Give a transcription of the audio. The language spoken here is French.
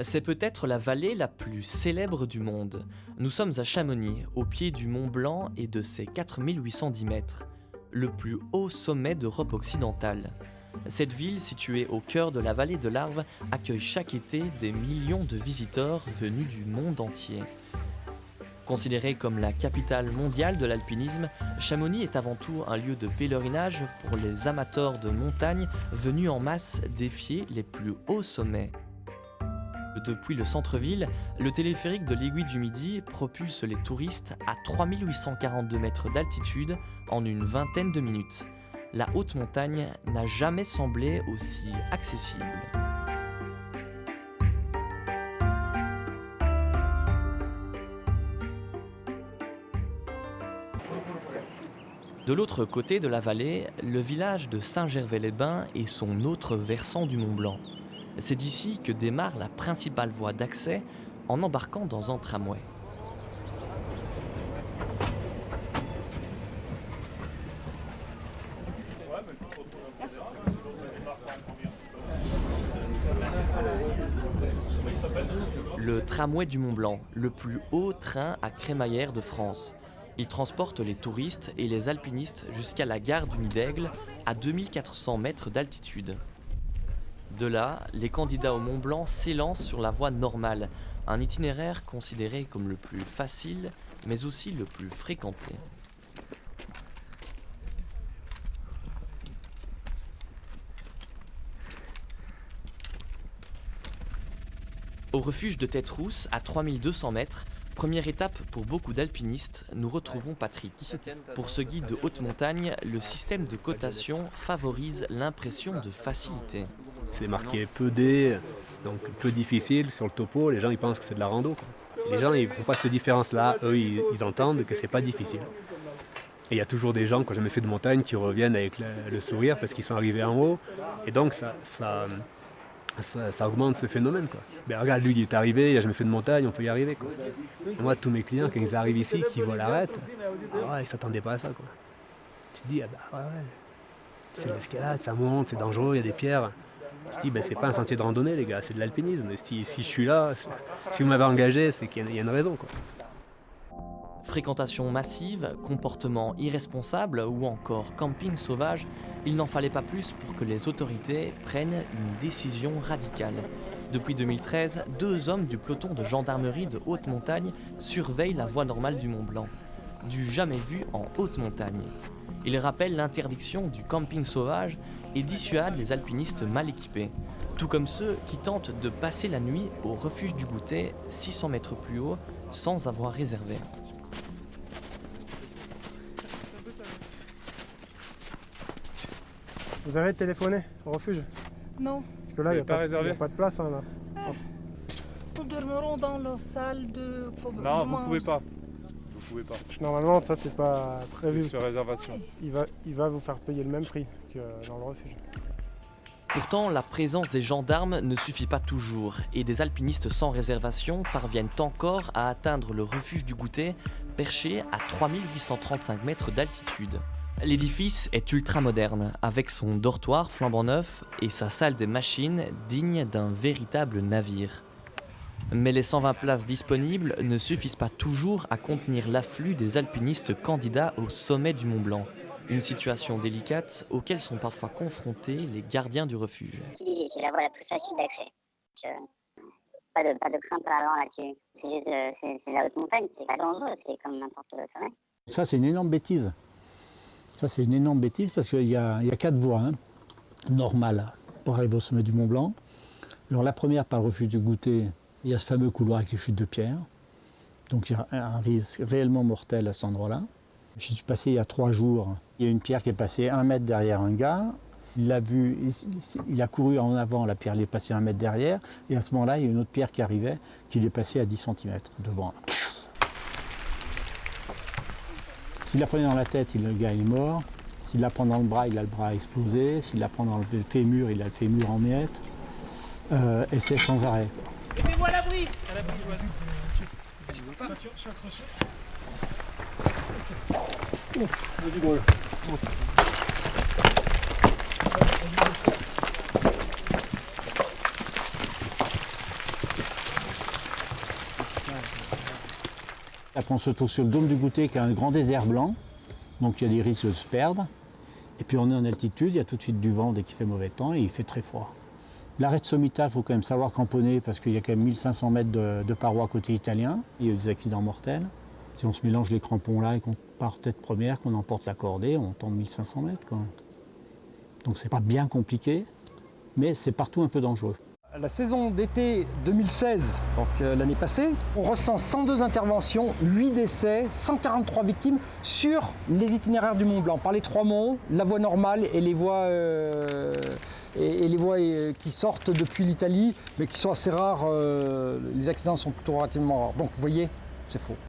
C'est peut-être la vallée la plus célèbre du monde. Nous sommes à Chamonix, au pied du Mont Blanc et de ses 4810 mètres, le plus haut sommet d'Europe occidentale. Cette ville, située au cœur de la vallée de l'Arve, accueille chaque été des millions de visiteurs venus du monde entier. Considérée comme la capitale mondiale de l'alpinisme, Chamonix est avant tout un lieu de pèlerinage pour les amateurs de montagne venus en masse défier les plus hauts sommets. Depuis le centre-ville, le téléphérique de l'Aiguille du Midi propulse les touristes à 3842 mètres d'altitude en une vingtaine de minutes. La haute montagne n'a jamais semblé aussi accessible. De l'autre côté de la vallée, le village de Saint-Gervais-les-Bains est son autre versant du Mont Blanc. C'est d'ici que démarre la principale voie d'accès en embarquant dans un tramway. Le tramway du Mont Blanc, le plus haut train à crémaillère de France. Il transporte les touristes et les alpinistes jusqu'à la gare du Nid d'Aigle, à 2400 mètres d'altitude. De là, les candidats au Mont Blanc s'élancent sur la voie normale, un itinéraire considéré comme le plus facile, mais aussi le plus fréquenté. Au refuge de Tête-Rousse, à 3200 mètres, première étape pour beaucoup d'alpinistes, nous retrouvons Patrick. Pour ce guide de haute montagne, le système de cotation favorise l'impression de facilité. C'est marqué peu D, donc peu difficile sur le topo, les gens ils pensent que c'est de la rando, quoi. Les gens ils font pas cette différence-là, eux ils entendent que c'est pas difficile. Et il y a toujours des gens qui n'ont jamais fait de montagne qui reviennent avec le sourire parce qu'ils sont arrivés en haut, et donc ça augmente ce phénomène, quoi. Ben regarde, lui il est arrivé, il n'a jamais fait de montagne, on peut y arriver, quoi. Et moi tous mes clients quand ils arrivent ici, qui voient l'arête, ils s'attendaient pas à ça, quoi. Tu te dis ouais, c'est de l'escalade, ça monte, c'est dangereux, il y a des pierres. Tu te dis c'est pas un sentier de randonnée les gars, c'est de l'alpinisme. Et si je suis là, si vous m'avez engagé, c'est qu'il y a une raison, quoi. Fréquentation massive, comportement irresponsable ou encore camping sauvage, il n'en fallait pas plus pour que les autorités prennent une décision radicale. Depuis 2013, 2 hommes du peloton de gendarmerie de haute montagne surveillent la voie normale du Mont Blanc. Du jamais vu en haute montagne. Ils rappellent l'interdiction du camping sauvage et dissuadent les alpinistes mal équipés, tout comme ceux qui tentent de passer la nuit au refuge du Goûter, 600 mètres plus haut, sans avoir réservé. Vous avez téléphoné au refuge? Non. Parce que là, il n'y a pas de place. Hein, là. Nous dormirons dans la salle de... Non, vous pouvez pas. Vous pouvez pas. Normalement, ça, c'est pas prévu. C'est sur réservation. Il va vous faire payer le même prix que dans le refuge. Pourtant, la présence des gendarmes ne suffit pas toujours et des alpinistes sans réservation parviennent encore à atteindre le refuge du Goûter, perché à 3835 mètres d'altitude. L'édifice est ultra moderne, avec son dortoir flambant neuf et sa salle des machines digne d'un véritable navire. Mais les 120 places disponibles ne suffisent pas toujours à contenir l'afflux des alpinistes candidats au sommet du Mont Blanc. Une situation délicate auquel sont parfois confrontés les gardiens du refuge. C'est la voie la plus facile d'accès. Pas de crainte avant là-dessus. C'est la haute montagne, c'est pas dangereux, c'est comme n'importe quel sommet. Ça, c'est une énorme bêtise. Parce qu'il y a 4 voies normales pour arriver au sommet du Mont Blanc. Alors la première, par le refuge du Goûter, il y a ce fameux couloir avec les chutes de pierre. Donc il y a un risque réellement mortel à cet endroit-là. J'y suis passé il y a 3 jours. Il y a une pierre qui est passée 1 mètre derrière un gars. Il l'a vu, il a couru en avant, la pierre est passée 1 mètre derrière. Et à ce moment-là, il y a une autre pierre qui arrivait, qui est passée à 10 cm devant. S'il la prenait dans la tête, le gars est mort. S'il la prend dans le bras, il a le bras explosé. S'il la prend dans le fémur, il a le fémur en miettes. Et c'est sans arrêt. Mettez-moi à l'abri. À l'abri, je peux pas. Attention, je suis accroché. Après on se trouve sur le dôme du Goûter qui est un grand désert blanc, donc il y a des risques de se perdre. Et puis on est en altitude, il y a tout de suite du vent dès qu'il fait mauvais temps et il fait très froid. L'arrêt de Sommitale, il faut quand même savoir camponner parce qu'il y a quand même 1500 mètres de parois côté italien. Il y a eu des accidents mortels. Si on se mélange les crampons là et qu'on part tête première, qu'on emporte la cordée, on tombe 1500 mètres. Quoi. Donc c'est pas bien compliqué, mais c'est partout un peu dangereux. La saison d'été 2016, donc l'année passée, on recense 102 interventions, 8 décès, 143 victimes sur les itinéraires du Mont Blanc, par les 3 monts, la voie normale et les voies, qui sortent depuis l'Italie, mais qui sont assez rares. Les accidents sont plutôt relativement rares. Donc vous voyez, c'est faux.